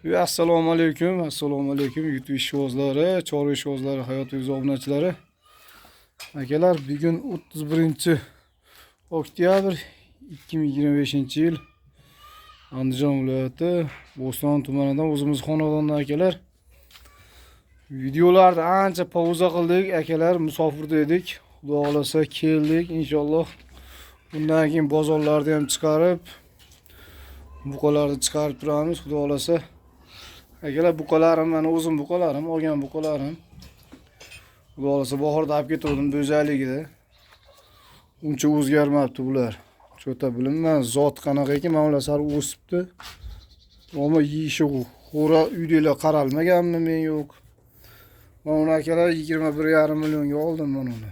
Assalomu alaykum YouTube ishvozlari, chorva ishvozlari, hayotingiz obunachilari. Akalar, bugun 31-oktyabr 2025-yil. Andijon viloyati Bo'ston tumanidan o'zimiz xonadondan akalar. Videolarni ancha pauza qildik, akalar, musofirda edik. Xudo xolasa keldik, inshaalloh. Bundan keyin bozorlarni ham chiqarib, buqalarni chiqarib turamiz, xudo xolasa. Akalar, buqalarim mana o'zim buqalarim, olgan buqalarim. Xudo xolasa bahorda olib ketdim bo'zaligida. Uncha o'zgarmabdi bular. Cho'ta bilinmas, zot qanaqa ekan, mana ular sari o'sibdi. Ammo yeyishi xo'ra uydagilar qaralmaganmi men yo'q. Mana uni akalar 21,5 millionga oldim men uni.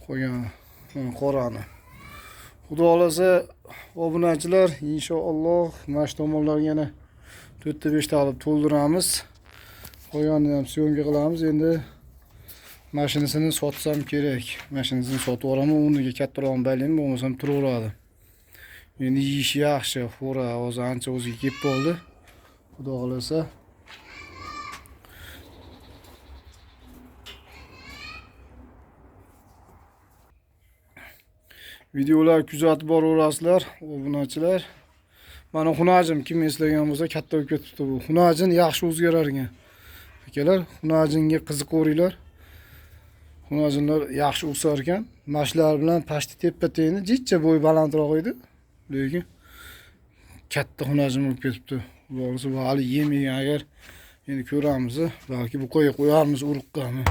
Qo'ygan qorani. Xudo xolasa obunachilar, inshaalloh mana shu tomonlarga yana 4-5 ta olib to'ldiramiz. Qo'yganni ham syomka qilamiz. Endi mashinasini sotsam kerak. Mashinasini sotib olaman, o'rniga kattaroq baylayman, bo'lmasam turaveradi. Endi yeyish yaxshi, xo'ra, hozir ancha o'ziga kelib qoldi. Xudo xolasa. Videolar kuzatib boraverasizlar, obunachilar. Mana xunajim kim eslagan bo'lsa katta bo'lib ketibdi bu. Xunajin yaxshi o'zgarar ekan. Akalar, xunajinga qiziqaveringlar. Xunajinlar yaxshi o'sar ekan. Mashlar bilan pashti tepa-tengni jichcha bo'y balandroq edi. Lekin katta xunajin bo'lib ketibdi. Bo'lsa bu hali yemagan, agar endi ko'ramiz, balki bu qo'yarmiz urug'qami.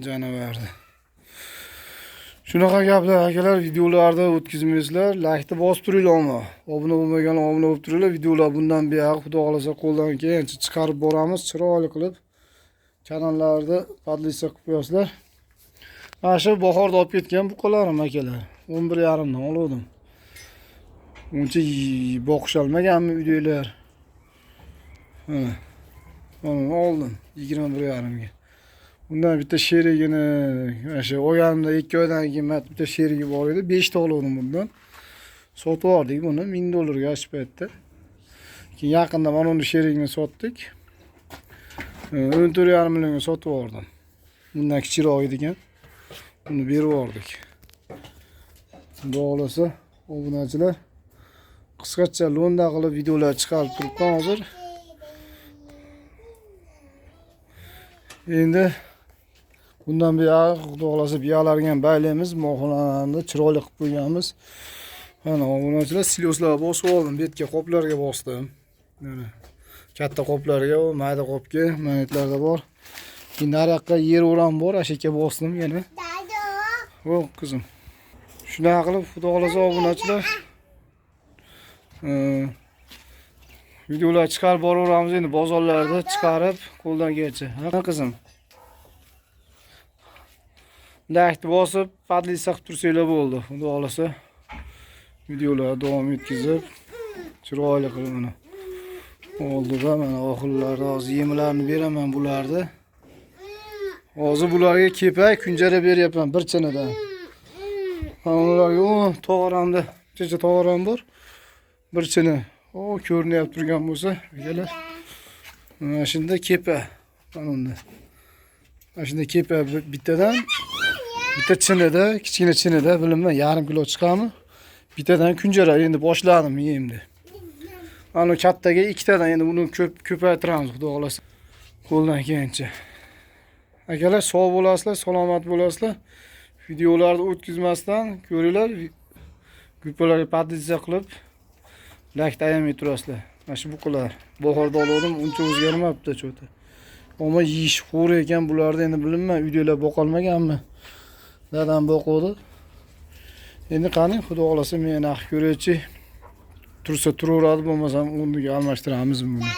Janavarni. Shunaqa gaplar akalar, videolarda o'tkazmaysizlar, like-ni bosib turinglarmi? Obuna bo'lmaganlar obuna bo'lib turinglar. Videolar bundan buyoq xudo xolasa qo'ldan kelgancha chiqarib boramiz, chiroyli qilib. Kanallarda podlisa qilib qo'yasizlar. Mana shu bahorda olib ketgan buqalarim akalar. 11,5 dan oldim. Uncha boqisholmaganmi uydagilar? Mana oldim 21,5 ga. Bundan bitta sherigini, o'sha olganimda 2 oydan keyin bitta sherigi bor edi, 5 ta oldim bundan. Sotib oldik buni $1000 ga shu paytda. Keyin yaqinda mana uni sherigini sotdik. 14,5 millionga sotib oldim. Bundan kichikroq edi ekan. Buni berib yubordik. Xudo xolasa, obunachilar, qisqacha lo'nda qilib videolar chiqarib turibman hozir. Endi bundan buyoq xudo xolasa biyalarga ham baylaymiz, moxonlarni chiroyli qilib qo'yganmiz. Mana obunachilar, siloslar bosib oldim, betga qoplarga bosdim. Mana katta qoplarga, mayda qopga, manetlarda bor. Endi naryoqqa yer o'ram bor, ashaka bosdim yana. Xo'p, qizim. Shunaqa qilib xudo xolasa obunachilar, videolar chiqarib boraveramiz endi bozorlarda chiqarib qo'ldan kelsa. Ha qizim. Like bosib, podlisa qilib tursanglar bo'ldi. Xudo xolasa videolar davom etkazib, chiroyli qilib mana oldiga mana oxirlarda hozir yemlarni beraman bularni. Hozir bularga kepak kunjara beryapman bir chinadan. Mana ularga tog'oramda, checha tog'oram bor. Bir china. Ko'rinib turgan bo'lsa, akalar. Mana shunda kepa. Mana unda. Mana shunda kepa bittadan bitta chinada, kichkina chinada, bilinmay, yarim kilo chiqami? Bittadan kunjara endi boshladim yeyimni. Mana kattaga 2 tadan endi buni ko'paytiramiz, xudo xolasa. Qo'ldan kelgancha. Akalar, sog' bo'lasizlar, salomat bo'lasizlar. Videolarni o'tkazmasdan ko'ringlar. Gupalarga podlisa qilib like tayamay turasizlar. Mana shu buqalar bahorda oldim, uncha o'zgarmabdi cho'ta. Ammo yeyish xo'ra ekan bularda, endi bilinmay, uydagilar boqolmaganmi? Dadam boqadi. Endi qani, xudo xolasa men aql ko'raychi. Tursa turaveradi, bo'lmasam o'rniga almashtiramiz buni.